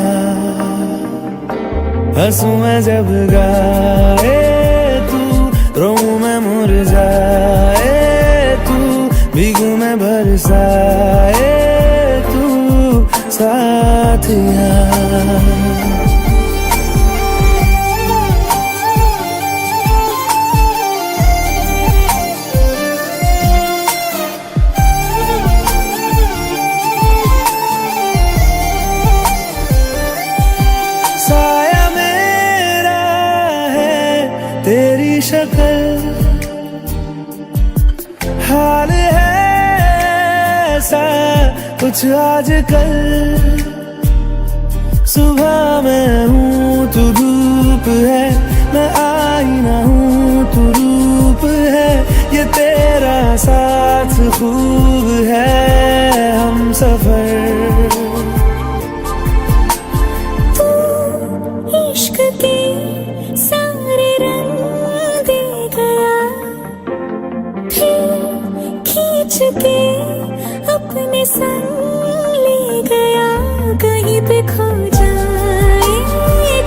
हंसूं मैं जब गाए तू, रोऊं मैं मुरझाए तू, भीगूं मैं बरसाए तू साथिया। साया मेरा है तेरी शक्ल, हाल है ऐसा कुछ आजकल। सुबह मैं हूँ तू धूप है, साथ खूब है हम सफर। तू इश्क के सारे रंग दे गया, फिर खींच के अपने संग ले गया। कहीं पे खो जाए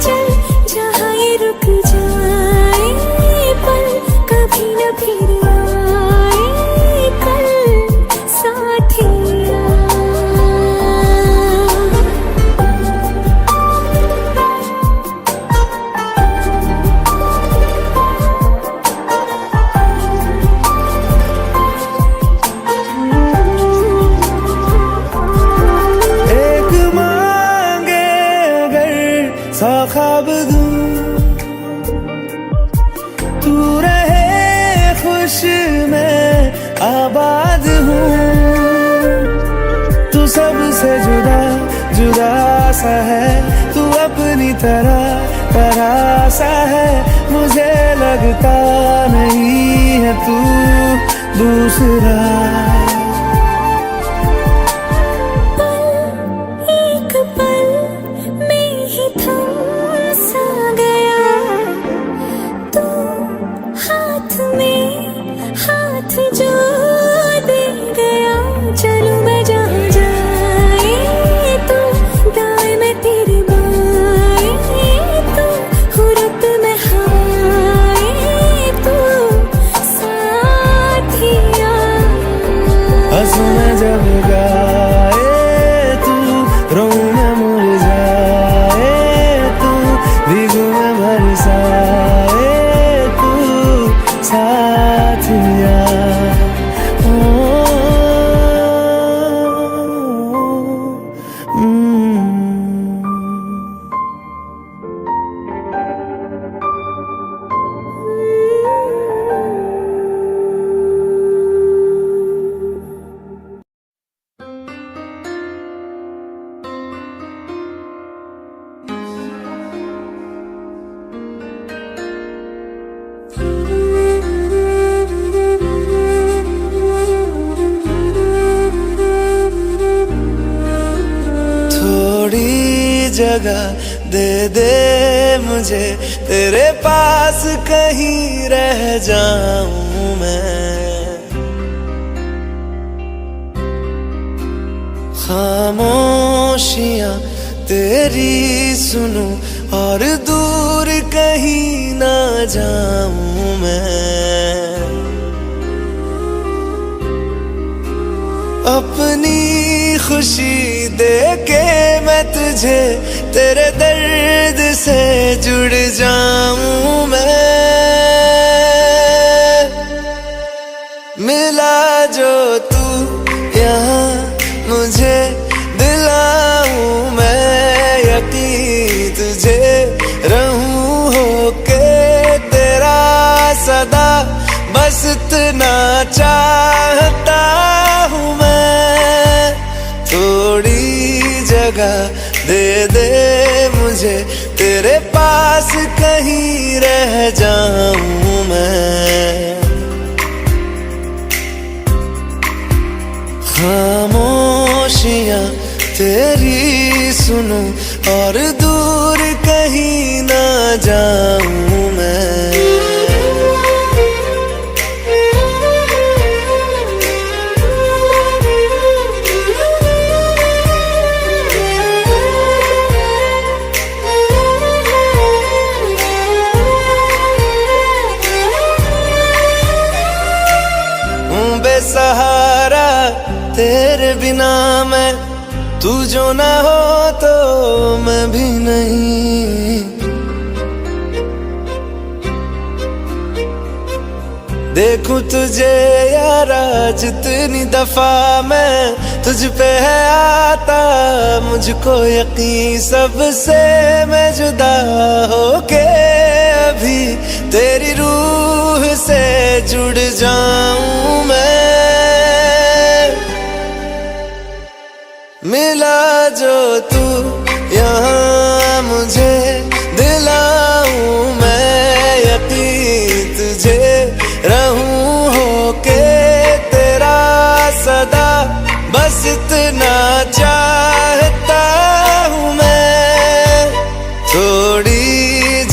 चल जहाँ ये रुक जाए, पल कभी न फिर आए कल साथिया। एक मांगे अगर 100 ख्वाब दूं, तू रहे खुश मैं आबाद हूँ। तू सबसे जुदा जुदा सा है, तू अपनी तरह सा है। मुझे लगता नहीं है तू दूसरा। एक पल में ही थम सा गया, तू हाथ में हाथ जो दे गया। चलूं मैं जहाँ जाए तू दाएं में तेरे बाएं, तू हुरत में हाय तू साथिया। हंसू मैं जब गाए तू, रोऊं मैं मुरझाए तू, भीगू मैं बरसाए तू साथिया। थोड़ी जगह दे दे मुझे, तेरे पास कहीं रह जाऊं मैं। खामोशियां तेरी सुनूं और दूर कहीं ना जाऊं मैं। अपनी खुशी दे के मैं तुझे तेरे दर्द से जुड़ जाऊं मैं। मिला जो तू यहाँ मुझे दिलाऊं मैं यकीन तुझे रहूं होके तेरा सदा, बस इतना चाहता हूँ मैं। थोड़ी जगह दे दे मुझे, तेरे पास कहीं रह जाऊं मैं। खामोशियां तेरी सुनूं और दूर कहीं ना जाऊं मैं। बेसहारा तेरे बिना मैं, तू जो ना हो तो मैं भी नहीं। देखूं तुझे यारा जितनी दफा मैं तुझ पे है आता, मुझको यकीन सबसे मैं जुदा होके अभी तेरी रूह से जुड़ जाऊं मैं। मिला जो तू यहाँ मुझे दिलाऊं मैं यकीन तुझे रहूं होके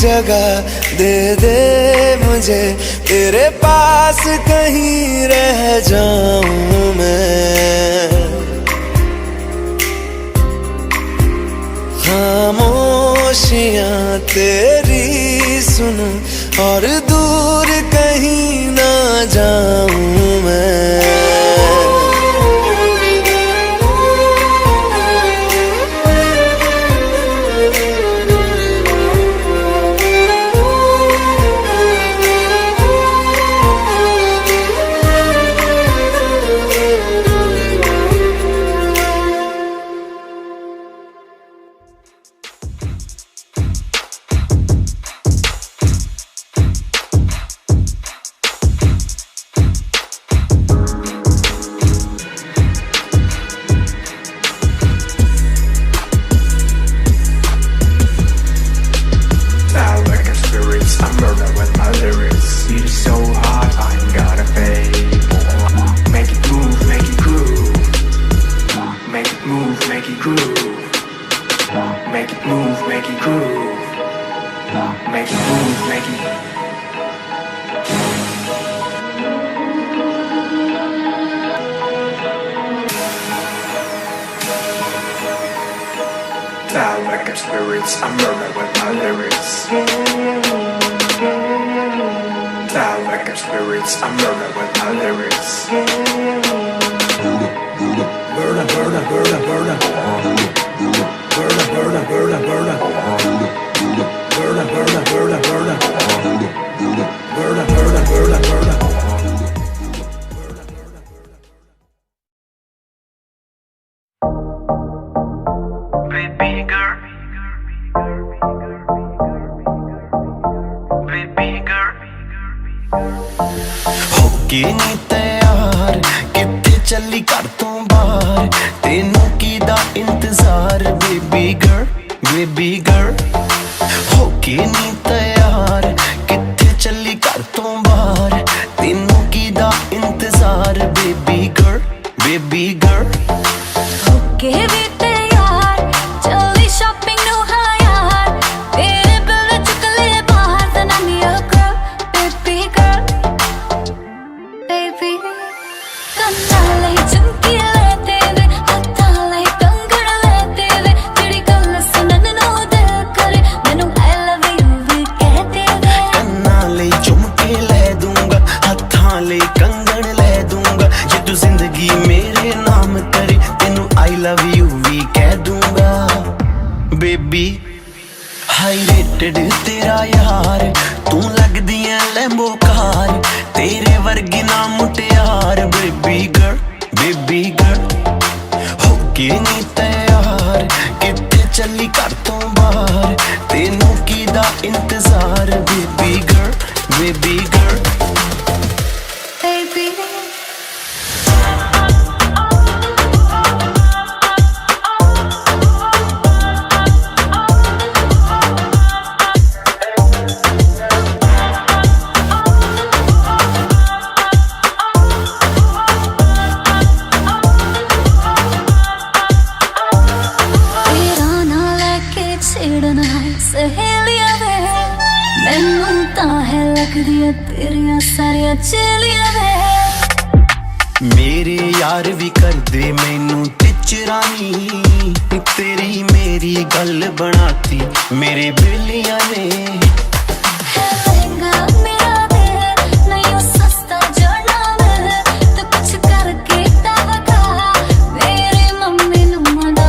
जगह दे दे मुझे, तेरे पास कहीं रह जाऊं मैं। खामोशियां तेरी सुनूं और दूर कहीं ना जाऊं मैं। Like spirits, I murder with my lyrics. Die like spirits, I murder with my lyrics. Burna, burna, burna, burna. Burna, burna, burna, burna. Burna, burna, burna, burna. Burna, burna, burna, burna. Baby girl, baby girl, होके नी तैयार कित्थे चली घर तो बाहर, तेनू कीदा इंतजार baby girl, baby girl. होके नी तैयार कित्थे चली घर तो बाहर, तेनू कीदा इंतजार बेबी गर्ल, बेबी गर्ल। होके भी तैयार चली शॉपिंग नु हाँ यार, तेरे बिल चुक ले बाहर then I'm your girl, baby girl, baby। ਕੰਨਾਂ ਲਈ ਝੁਮਕੀ ਲੈ ਤੇਰੇ, ਹੱਥਾਂ ਲਈ ਕੰਗਣ ਲੈ ਤੇਰੇ, ਜਿਹੜੀ ਗੱਲ ਸੁਣਨ ਨੂੰ ਦਿਲ ਕਰੇ ਮੈਨੂੰ I love you ਵੀ ਕਹਿ ਤੇਰੇ। ਕੰਨਾਂ ਲਈ ਝੁਮਕੇ ਲੈ ਦੂੰਗਾ, ਹੱਥਾਂ ਲਈ ਕੰਗਣ ਲੈ ਦੂੰਗਾ, ਜੇ ਤੂੰ ਜ਼ਿੰਦਗੀ ਮੇਰੇ ਨਾਮ ਕਰੇ ਤੈਨੂੰ I love you ਵੀ ਕਹਿ ਦੂੰਗਾ ਬੇਬੀ। ਹਾਈ ਰੇਟਡ ਤੇਰਾ ਯਾਰ, ਤੂੰ ਲੱਗਦੀ ਐ ਲੈਂਬੋ ਕਾਰ, ਤੇਰੇ ਵਰਗੀ ਨਾ ਮੁਟਿਆਰ ਬੇਬੀ ਗਰਲ, ਬੇਬੀ ਗਰਲ। ਹੋਕੇ ਨੀ ਤੈयार ਕਿੱਥੇ ਚੱਲੀ ਘਰ ਤੋਂ ਬਾਹਰ, ਤੈਨੂੰ ਕੀਦਾ ਇੰਤਜ਼ਾਰ baby girl, baby girl. Baby ਤੇਰਾ ਨਾਂ ਲੈ ਕੇ ਛੇੜਨਾ ਸਹੇਲੀਆਂ ਵੇ, ਮੈਨੂੰ ਤਾਂ ਹੈ ਲੱਗਦੀਆਂ ਤੇਰੀਆਂ ਸਾਰੀਆਂ ਚੇਲੀਆਂ ਵੇ। ਮੇਰੇ ਯਾਰ ਵੀ ਕਰਦੇ ਮੈਨੂੰ ਟਿਚਰਾਨੀ, ਤੇਰੀ ਮੇਰੀ ਗੱਲ ਬਣਾਤੀ ਮੇਰੇ ਬੇਲੀਆਂ ਨੇ। ਹੈ ਲਹਿੰਗਾ ਮੇਰਾ ਵੇ ਨਹੀਂ ਉਹ ਸਸਤਾ ਜੜਨਾ ਵੇ, ਤੂੰ ਕੁਛ ਕਰਕੇ ਤਾਂ ਵਖਾ ਮੇਰੇ ਮੰਮੀ ਨੂੰ ਮਨਾ।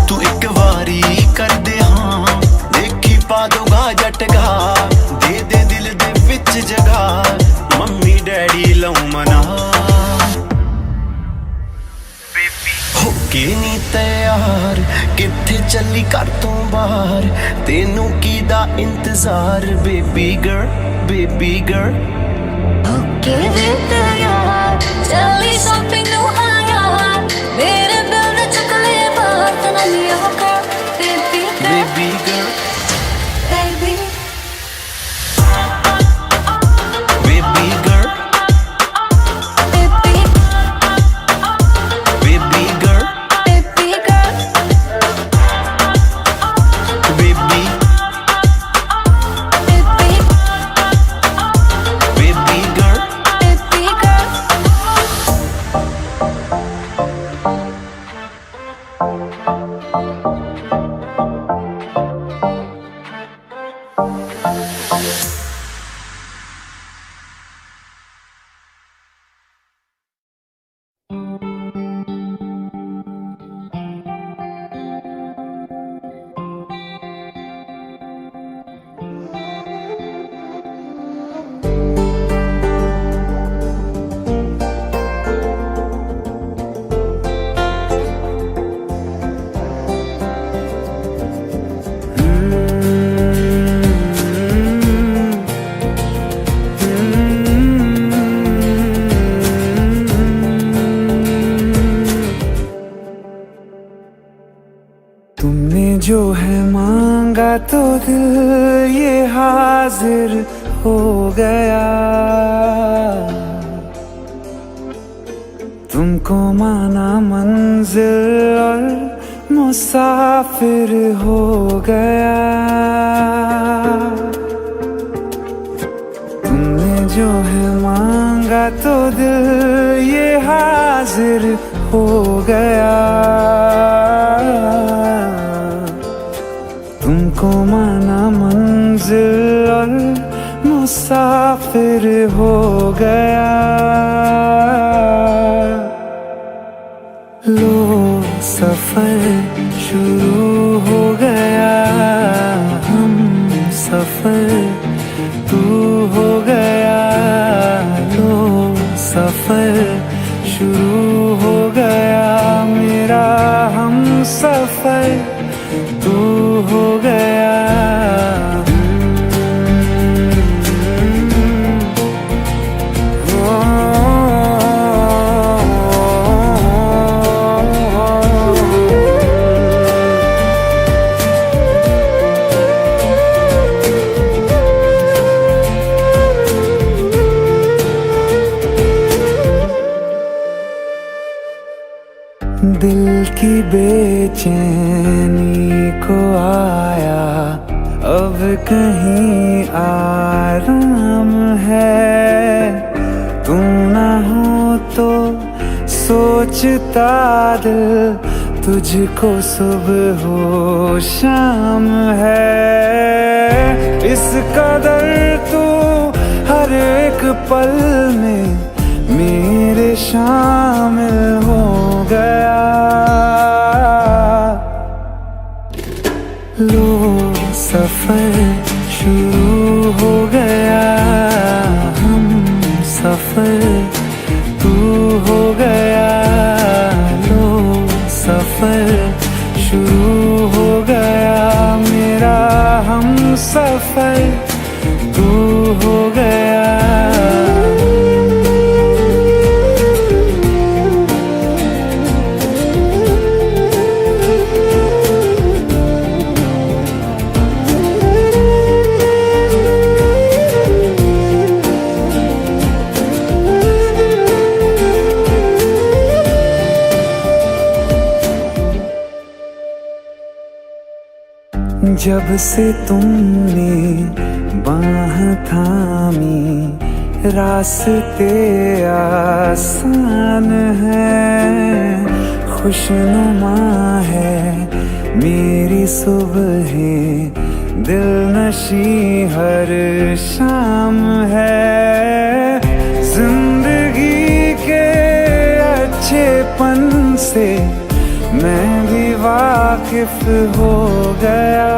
ਤੂੰ ਇੱਕ ਵਾਰੀ ਕਰਦੇ ਹਾਂ ਦੇਖੀ ਪਾ ਦੂੰਗਾ ਜਟਗਾ, ਦੇ ਦੇ ਦਿਲ ਦੇ ਵਿੱਚ ਜਗਾ ਮੰਮੀ ਡੈਡੀ ਲਾਉ ਮਨਾ। ਹੋਕੇ ਨੀ ਤੈयार ਕਿੱਥੇ ਚੱਲੀ ਘਰ ਤੋਂ ਬਾਹਰ, ਤੈਨੂੰ ਕੀਦਾ ਇੰਤਜ਼ਾਰ ਬੇਬੀ ਗਰਲ, ਬੇਬੀ ਗਰਲ। ਹੋਕੇ ਵੀ ਤੈयार ਚੱਲੀ ਸ਼ਾਪਿੰਗ ਨੂੰ ਹਾਂ ਯਾਰ, ਮੇਰੇ ਬਿਲ ਨੇ ਚੁੱਕ ਲੈ ਬਾਹਰ then I'm your girl, baby girl, baby girl, baby, baby girl, baby, baby girl, baby girl, baby, मांगा तो दिल ये हाजिर हो गया, तुमको माना मंजिल और मुसाफिर हो गया। तुमने जो है मांगा तो दिल ये हाजिर हो गया, तुमको माना मंजिल और मुसाफिर हो गया। लो सफर शुरू हो गया, हम सफर तू हो गया। लो सफर शुरू हो गया, मेरा हम सफर तू हो गया। दिल की बेचैनी को आया अब कहीं आराम है। तू ना हो तो सोचता दिल तुझको सुबह हो शाम है। इस कदर तू हर एक पल में मेरे शामिल हो गया। लो सफर शुरू हो गया, हम सफर तू हो गया। लो सफर शुरू हो गया, मेरा हम सफर तू हो गया। जब से तुमने बाह थामी रास्ते आसान है। खुशनुमा है मेरी सुबहें, दिल नशी हर शाम है। जिंदगी के अच्छेपन से मैं भी वाकिफ हो गया।